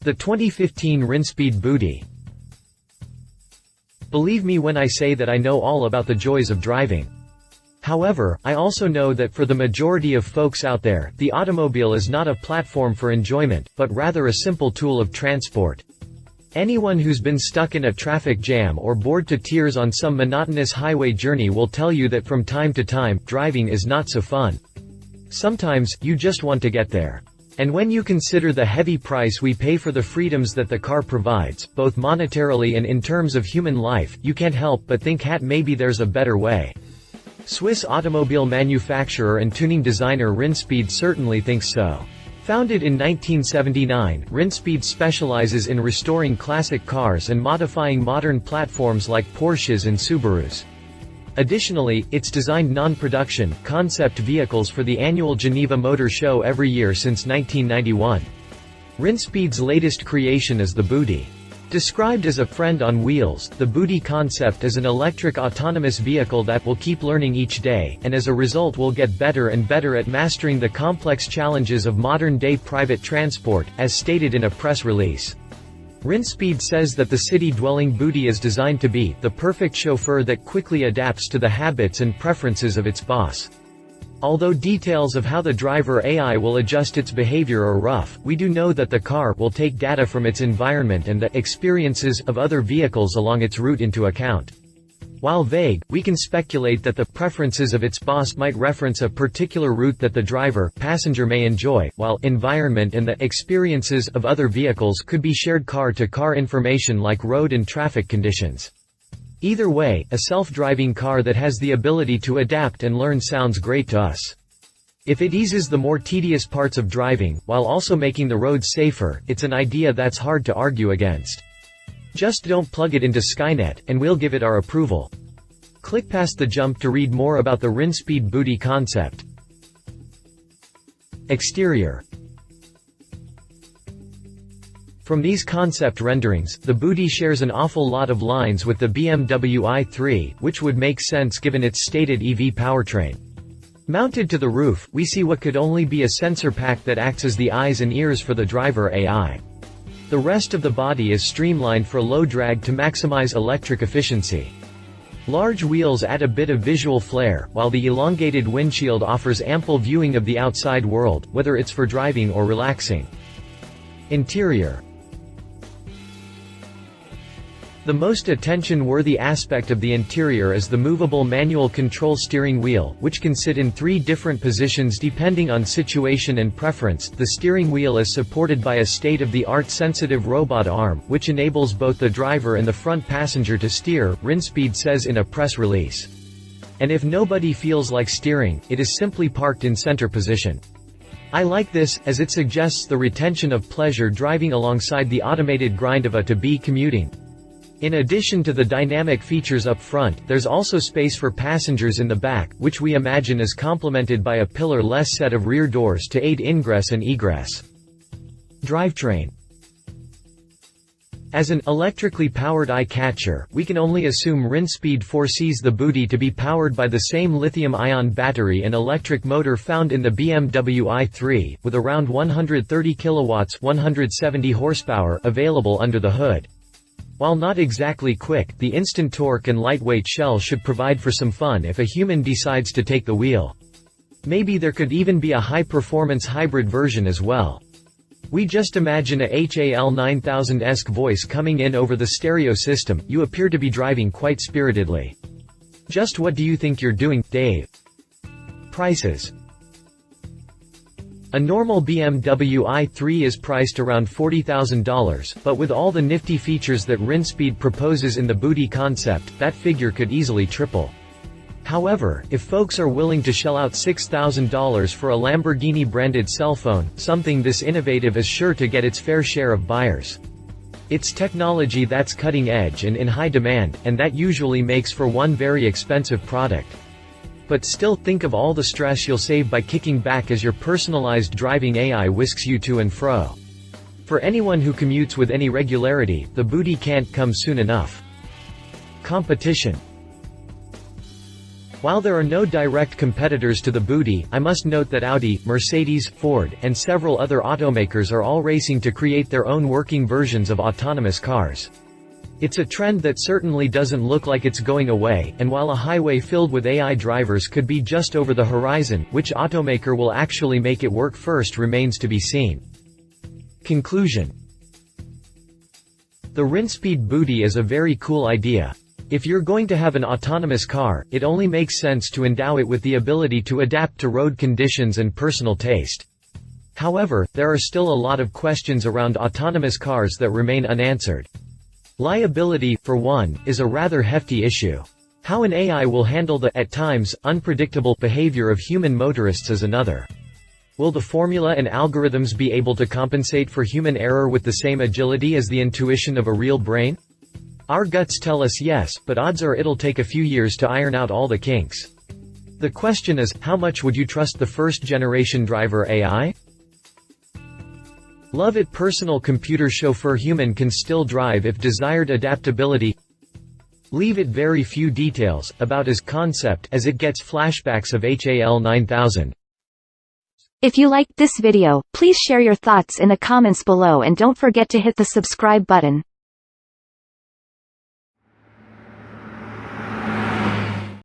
The 2015 Rinspeed Budii. Believe me when I say that I know all about the joys of driving. However, I also know that for the majority of folks out there, the automobile is not a platform for enjoyment, but rather a simple tool of transport. Anyone who's been stuck in a traffic jam or bored to tears on some monotonous highway journey will tell you that from time to time, driving is not so fun. Sometimes, you just want to get there. And when you consider the heavy price we pay for the freedoms that the car provides, both monetarily and in terms of human life, you can't help but think maybe there's a better way. Swiss automobile manufacturer and tuning designer Rinspeed certainly thinks so. Founded in 1979, Rinspeed specializes in restoring classic cars and modifying modern platforms like Porsches and Subarus. Additionally, it's designed non-production, concept vehicles for the annual Geneva Motor Show every year since 1991. Rinspeed's latest creation is the Budii. Described as a friend on wheels, the Budii concept is an electric autonomous vehicle that will keep learning each day, and as a result will get better and better at mastering the complex challenges of modern-day private transport, as stated in a press release. Rinspeed says that the city-dwelling Budii is designed to be the perfect chauffeur that quickly adapts to the habits and preferences of its boss. Although details of how the driver AI will adjust its behavior are rough, we do know that the car will take data from its environment and the experiences of other vehicles along its route into account. While vague, we can speculate that the preferences of its boss might reference a particular route that the passenger may enjoy, while environment and the experiences of other vehicles could be shared car-to-car information like road and traffic conditions. Either way, a self-driving car that has the ability to adapt and learn sounds great to us. If it eases the more tedious parts of driving, while also making the roads safer, it's an idea that's hard to argue against. Just don't plug it into Skynet, and we'll give it our approval. Click past the jump to read more about the Rinspeed Budii concept. Exterior. From these concept renderings, the Budii shares an awful lot of lines with the BMW i3, which would make sense given its stated EV powertrain. Mounted to the roof, we see what could only be a sensor pack that acts as the eyes and ears for the driver AI. The rest of the body is streamlined for low drag to maximize electric efficiency. Large wheels add a bit of visual flair, while the elongated windshield offers ample viewing of the outside world, whether it's for driving or relaxing. Interior. The most attention-worthy aspect of the interior is the movable manual control steering wheel, which can sit in 3 different positions depending on situation and preference. The steering wheel is supported by a state-of-the-art sensitive robot arm, which enables both the driver and the front passenger to steer, Rinspeed says in a press release. And if nobody feels like steering, it is simply parked in center position. I like this, as it suggests the retention of pleasure driving alongside the automated grind of a to-be commuting. In addition to the dynamic features up front, there's also space for passengers in the back, which we imagine is complemented by a pillar-less set of rear doors to aid ingress and egress. Drivetrain. As an electrically powered eye-catcher, we can only assume Rinspeed foresees the Budii to be powered by the same lithium-ion battery and electric motor found in the BMW i3, with around 130 kilowatts (170 horsepower) available under the hood. While not exactly quick, the instant torque and lightweight shell should provide for some fun if a human decides to take the wheel. Maybe there could even be a high-performance hybrid version as well. We just imagine a HAL 9000-esque voice coming in over the stereo system. You appear to be driving quite spiritedly. Just what do you think you're doing, Dave? Prices. A normal BMW i3 is priced around $40,000, but with all the nifty features that Rinspeed proposes in the Budii concept, that figure could easily triple. However, if folks are willing to shell out $6,000 for a Lamborghini-branded cell phone, something this innovative is sure to get its fair share of buyers. It's technology that's cutting edge and in high demand, and that usually makes for one very expensive product. But still, think of all the stress you'll save by kicking back as your personalized driving AI whisks you to and fro. For anyone who commutes with any regularity, the Budii can't come soon enough. Competition. While there are no direct competitors to the Budii, I must note that Audi, Mercedes, Ford, and several other automakers are all racing to create their own working versions of autonomous cars. It's a trend that certainly doesn't look like it's going away, and while a highway filled with AI drivers could be just over the horizon, which automaker will actually make it work first remains to be seen. Conclusion. The Rinspeed Budii is a very cool idea. If you're going to have an autonomous car, it only makes sense to endow it with the ability to adapt to road conditions and personal taste. However, there are still a lot of questions around autonomous cars that remain unanswered. Liability, for one, is a rather hefty issue. How an AI will handle the, at times, unpredictable behavior of human motorists is another. Will the formula and algorithms be able to compensate for human error with the same agility as the intuition of a real brain? Our guts tell us yes, but odds are it'll take a few years to iron out all the kinks. The question is, how much would you trust the first-generation driver AI? Love it. Personal computer chauffeur human can still drive if desired adaptability. Leave it. Very few details, about as concept as it gets. Flashbacks of HAL 9000. If you liked this video, please share your thoughts in the comments below and don't forget to hit the subscribe button.